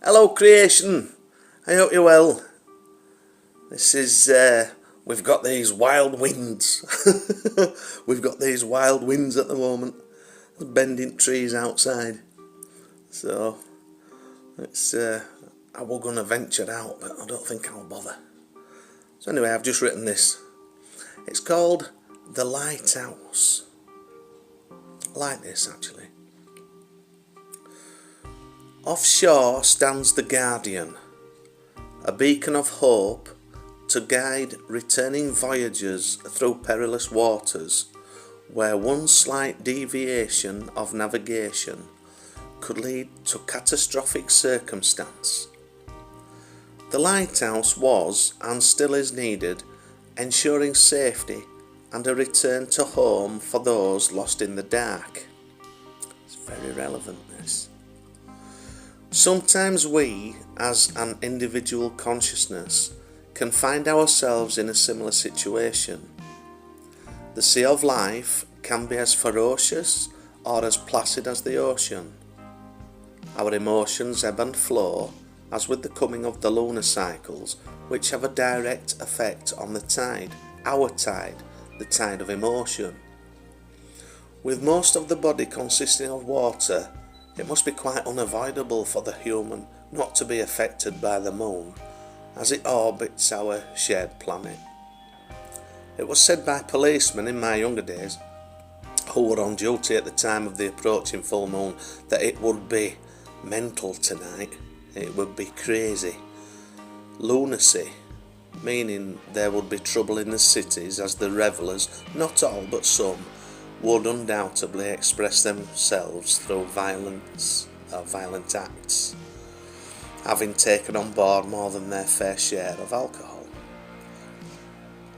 Hello creation, I hope you're well. This is, we've got these wild winds. We've got these wild winds at the moment, bending trees outside. So, it's, I was going to venture out, but I don't think I'll bother. So anyway, I've just written this. It's called The Lighthouse. I like this actually. Offshore stands the Guardian, a beacon of hope to guide returning voyagers through perilous waters, where one slight deviation of navigation could lead to catastrophic circumstance. The lighthouse was and still is needed, ensuring safety and a return to home for those lost in the dark. It's very relevant, this. Sometimes we, as an individual consciousness, can find ourselves in a similar situation. The sea of life can be as ferocious or as placid as the ocean. Our emotions ebb and flow, as with the coming of the lunar cycles, which have a direct effect on the tide, our tide, the tide of emotion. With most of the body consisting of water, it must be quite unavoidable for the human not to be affected by the moon as it orbits our shared planet. It was said by policemen in my younger days, who were on duty at the time of the approaching full moon, that it would be mental tonight, it would be crazy. Lunacy, meaning there would be trouble in the cities as the revellers, not all but some, would undoubtedly express themselves through violent acts, having taken on board more than their fair share of alcohol.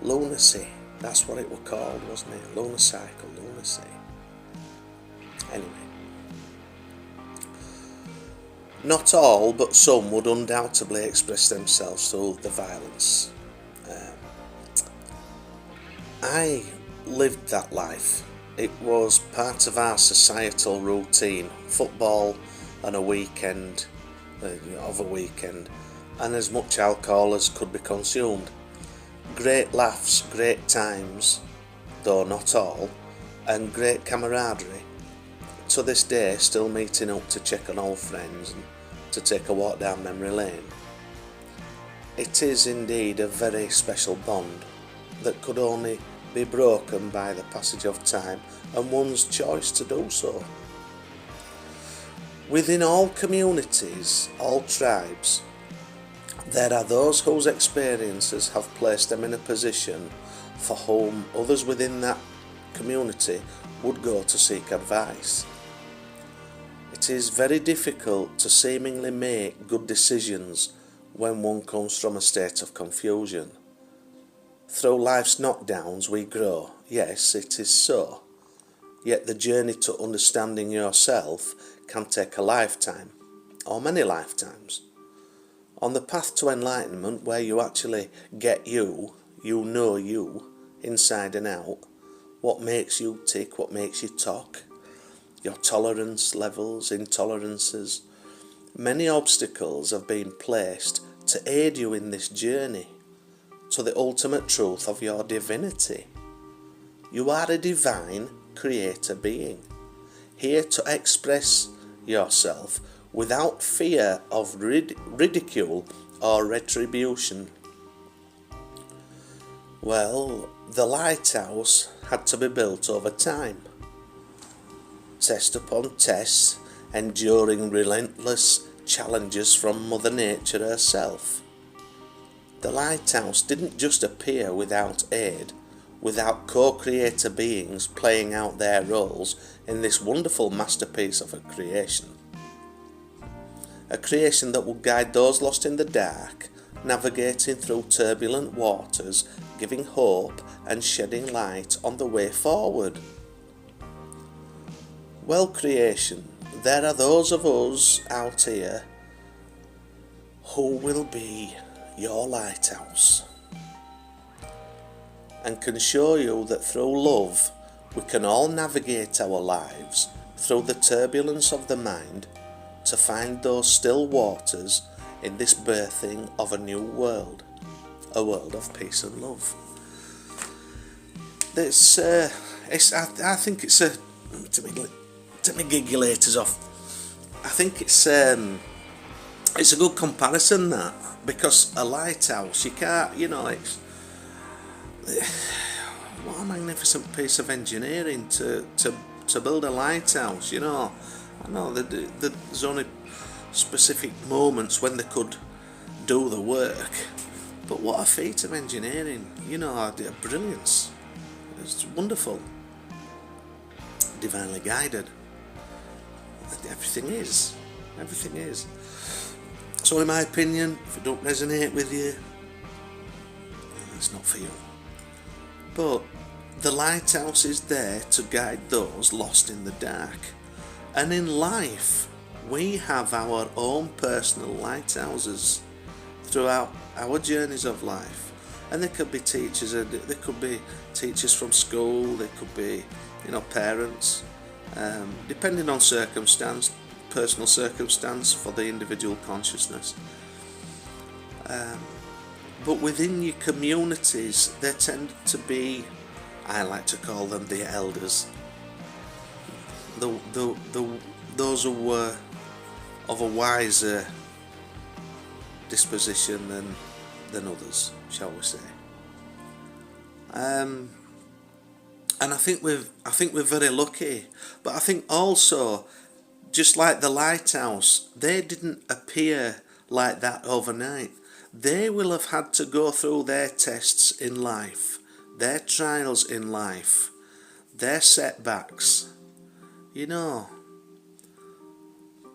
Lunacy, that's what it was called, wasn't it? Lunar cycle, lunacy. Anyway. Not all, but some would undoubtedly express themselves through the violence. I lived that life. It was part of our societal routine, football and a weekend, and as much alcohol as could be consumed. Great laughs, great times, though not all, and great camaraderie. To this day, still meeting up to check on old friends and to take a walk down memory lane. It is indeed a very special bond that could only be broken by the passage of time and one's choice to do so. Within all communities, all tribes, there are those whose experiences have placed them in a position for whom others within that community would go to seek advice. It is very difficult to seemingly make good decisions when one comes from a state of confusion. Through life's knockdowns we grow, yes, it is so. Yet the journey to understanding yourself can take a lifetime, or many lifetimes. On the path to enlightenment, where you actually get you know you, inside and out, what makes you tick, what makes you talk, your tolerance levels, intolerances. Many obstacles have been placed to aid you in this journey to the ultimate truth of your divinity. You are a divine creator being, here to express yourself without fear of ridicule or retribution. Well, the lighthouse had to be built over time. Test upon test, enduring relentless challenges from Mother Nature herself. The lighthouse didn't just appear without aid, without co-creator beings playing out their roles in this wonderful masterpiece of a creation. A creation that would guide those lost in the dark, navigating through turbulent waters, giving hope and shedding light on the way forward. Well, creation, there are those of us out here who will be your lighthouse and can show you that through love we can all navigate our lives through the turbulence of the mind to find those still waters in this birthing of a new world, a world of peace and love. I think it's a, take my gigulators off. I think it's a good comparison, that, because a lighthouse, you can't, it's what a magnificent piece of engineering to build a lighthouse. I know that there's only specific moments when they could do the work, but what a feat of engineering, a brilliance. It's wonderful, divinely guided. Everything is. So in my opinion, if it don't resonate with you, it's not for you. But the lighthouse is there to guide those lost in the dark. And in life, we have our own personal lighthouses throughout our journeys of life. And there could be teachers, from school, there could be, parents, depending on circumstance, personal circumstance for the individual consciousness. But within your communities, there tend to be, I like to call them the elders, those who were of a wiser disposition than others, shall we say. And I think we're very lucky. But I think also, just like the lighthouse, they didn't appear like that overnight. They will have had to go through their tests in life, their trials in life, their setbacks,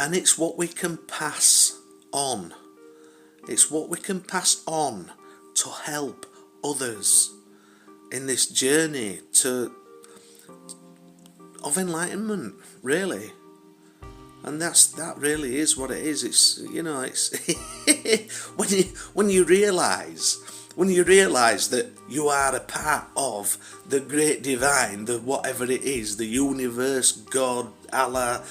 and it's what we can pass on. It's what we can pass on to help others in this journey of enlightenment, really. And that really is what it is. It's when you realise that you are a part of the great divine, the whatever it is, the universe, God, Allah,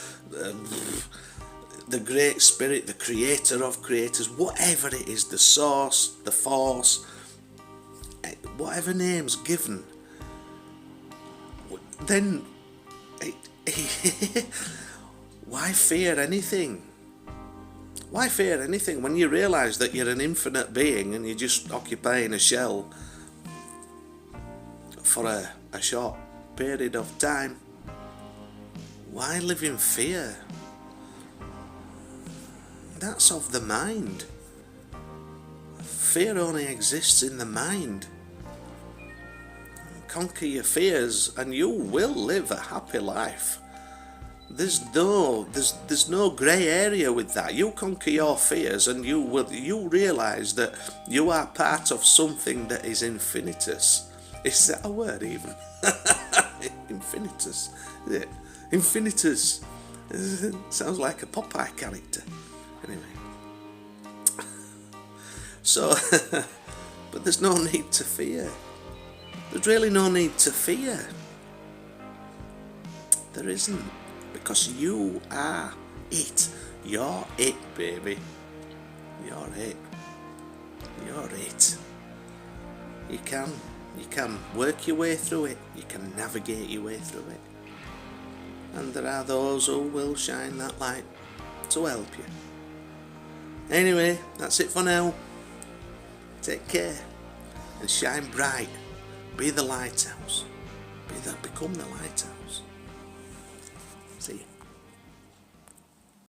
the great spirit, the creator of creators, whatever it is, the source, the force, whatever name's given, then why fear anything? Why fear anything when you realise that you're an infinite being and you're just occupying a shell for a short period of time? Why live in fear? That's of the mind. Fear only exists in the mind. Conquer your fears and you will live a happy life. There's no grey area with that. You conquer your fears and you realise that you are part of something that is infinitus. Is that a word even? Infinitus, is it? Infinitus. Sounds like a Popeye character. Anyway. So, but there's no need to fear. There's really no need to fear. There isn't. Because you are it. You're it, baby. You're it. You're it. You can work your way through it. You can navigate your way through it. And there are those who will shine that light to help you. Anyway, that's it for now. Take care and shine bright. Be the lighthouse. Become the lighthouse. See you.